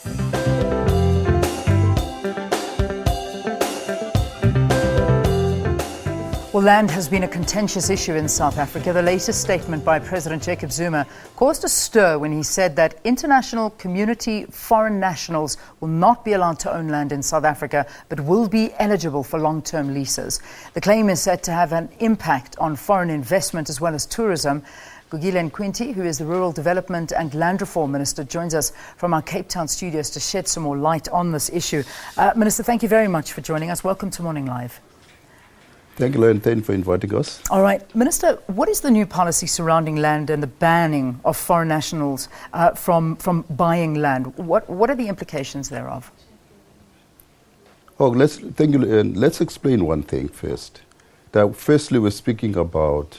Well, land has been a contentious issue in South Africa. The latest statement by President Jacob Zuma caused a stir when he said that international community foreign nationals will not be allowed to own land in South Africa, but will be eligible for long-term leases. The claim is said to have an impact on foreign investment as well as tourism. Nkwinti, who is the Rural Development and Land Reform Minister, joins us from our Cape Town studios to shed some more light on this issue. Minister, thank you very much for joining us. Welcome to Morning Live. Thank you, and thank you for inviting us. All right. Minister, what is the new policy surrounding land and the banning of foreign nationals from buying land? What are the implications thereof? Oh, thank you, and let's explain one thing first. That firstly, we're speaking about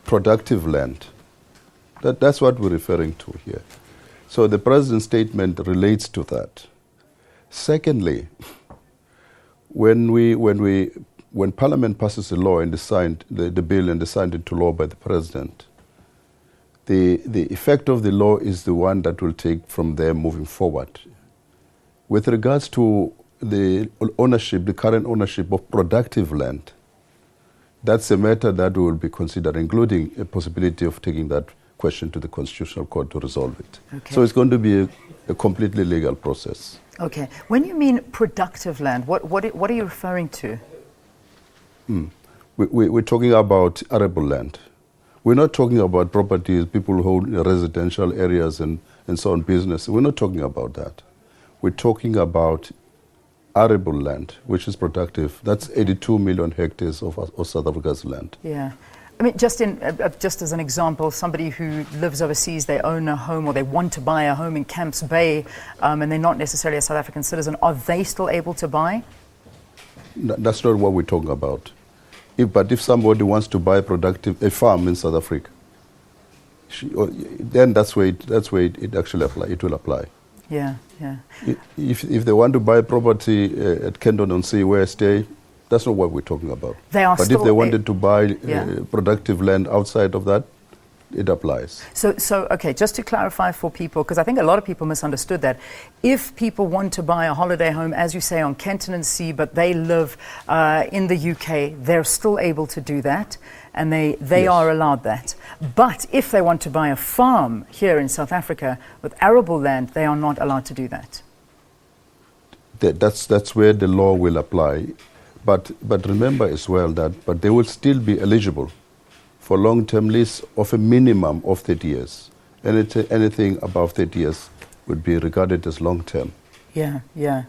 productive land. That's what we're referring to here. So the President's statement relates to that. Secondly, when Parliament passes a law and signed the bill and signed into law by the President, the effect of the law is the one that will take from there moving forward. With regards to the ownership, the current ownership of productive land, that's a matter that we will be considering, including a possibility of taking that question to the Constitutional Court to resolve it. Okay. So it's going to be a completely legal process. Okay. When you mean productive land, what are you referring to? We're talking about arable land. We're not talking about properties, people who hold residential areas and so on, business. We're not talking about that. We're talking about arable land, which is productive. That's 82 million hectares of South Africa's land. Yeah. I mean, just as an example, somebody who lives overseas, they own a home or they want to buy a home in Camps Bay, and they're not necessarily a South African citizen, are they still able to buy? That's not what we're talking about. But if somebody wants to buy a farm in South Africa, then that's where it actually will apply. Yeah, yeah. If they want to buy property at Kendon-on-Sea where I stay, that's not what we're talking about. But if they wanted to buy productive land outside of that, it applies. So okay, just to clarify for people, because I think a lot of people misunderstood that. If people want to buy a holiday home, as you say, on Kenton-on-Sea, but they live in the UK, they're still able to do that, and they yes, are allowed that. But if they want to buy a farm here in South Africa with arable land, they are not allowed to do that. That's where the law will apply. But remember as well that they will still be eligible for long-term lease of a minimum of 30 years. Anything above 30 years would be regarded as long-term. Yeah, yeah.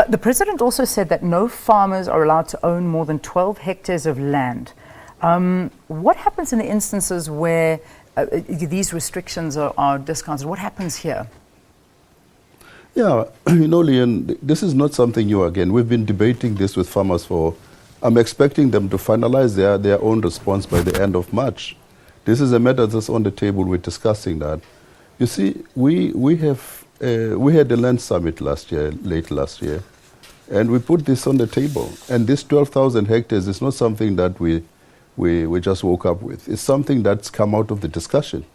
The President also said that no farmers are allowed to own more than 12 hectares of land. What happens in the instances where these restrictions are discounted? What happens here? Yeah, Leon, this is not something new again. We've been debating this with farmers for I'm expecting them to finalize their own response by the end of March. This is a matter that's on the table. We're discussing that. You see, we had the land summit late last year, and we put this on the table. And this 12,000 hectares is not something that we just woke up with. It's something that's come out of the discussion.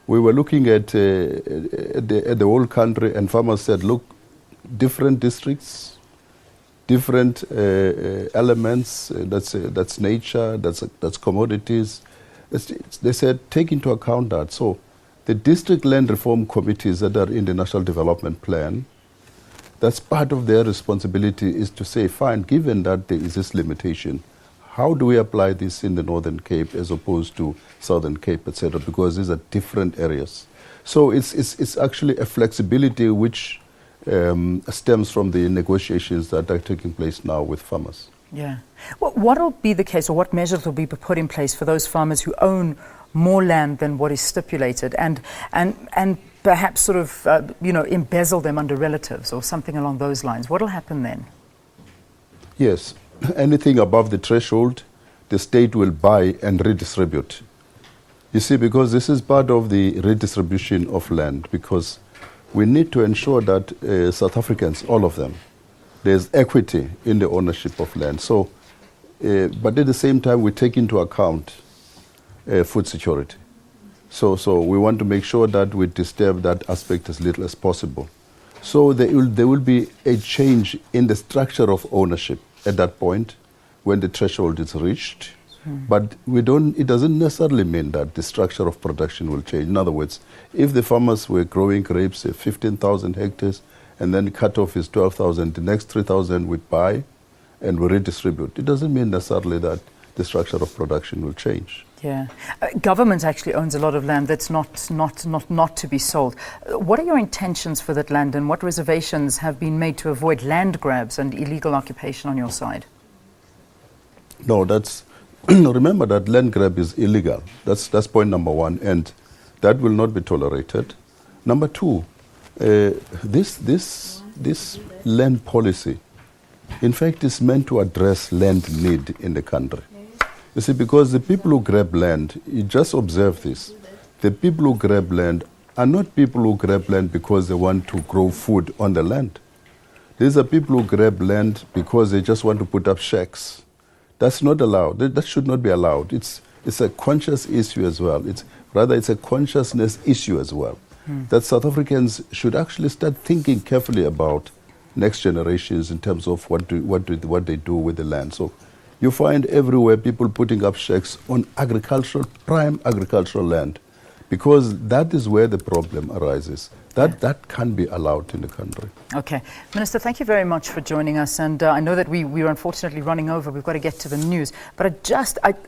We were looking at the whole country, and farmers said, look, different districts, different elements, that's nature, that's commodities. They said, take into account that. So the district land reform committees that are in the National Development Plan, that's part of their responsibility is to say, fine, given that there is this limitation, how do we apply this in the Northern Cape as opposed to Southern Cape, etc., because these are different areas. So it's actually a flexibility which stems from the negotiations that are taking place now with farmers. Yeah. What will be the case, or what measures will be put in place for those farmers who own more land than what is stipulated, and perhaps sort of embezzle them under relatives or something along those lines? What will happen then? Yes, anything above the threshold, the state will buy and redistribute. You see, because this is part of the redistribution of land, because we need to ensure that South Africans, all of them, there's equity in the ownership of land. So, but at the same time, we take into account food security. So we want to make sure that we disturb that aspect as little as possible. So there will be a change in the structure of ownership at that point when the threshold is reached. But it doesn't necessarily mean that the structure of production will change. In other words, if the farmers were growing grapes at 15,000 hectares and then cut-off is 12,000, the next 3,000 we buy and we redistribute. It doesn't mean necessarily that the structure of production will change. Yeah. Government actually owns a lot of land that's not to be sold. What are your intentions for that land, and what reservations have been made to avoid land grabs and illegal occupation on your side? No, remember that land grab is illegal. That's point number one, and that will not be tolerated. Number two, this land policy, in fact, is meant to address land need in the country. You see, because the people who grab land, you just observe this, the people who grab land are not people who grab land because they want to grow food on the land. These are people who grab land because they just want to put up shacks. That's not allowed. That should not be allowed. It's a conscious issue as well. It's a consciousness issue as well. That South Africans should actually start thinking carefully about next generations in terms of what they do with the land. So you find everywhere people putting up shacks on prime agricultural land, because that is where the problem arises. That can't be allowed in the country. Okay. Minister, thank you very much for joining us. And I know that we're unfortunately running over. We've got to get to the news. But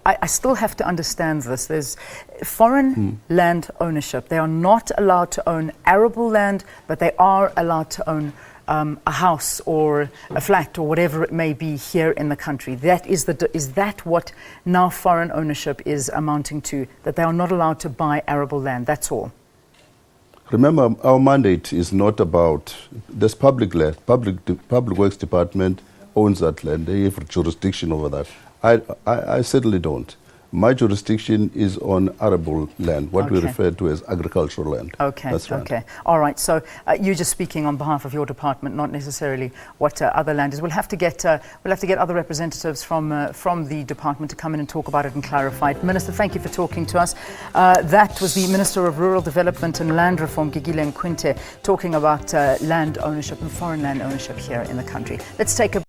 I still have to understand this. There's foreign land ownership. They are not allowed to own arable land, but they are allowed to own a house or a flat or whatever it may be here in the country. Is that what now foreign ownership is amounting to? That they are not allowed to buy arable land? That's all. Remember, our mandate is not about this public land. Public Works Department owns that land. They have jurisdiction over that. I certainly don't. My jurisdiction is on arable land, what we refer to as agricultural land. Okay, that's right. Okay. All right, so you're just speaking on behalf of your department, not necessarily what other land is. We'll have to get other representatives from the department to come in and talk about it and clarify it. Minister, thank you for talking to us. That was the Minister of Rural Development and Land Reform, Nkwinti, talking about land ownership and foreign land ownership here in the country. Let's take a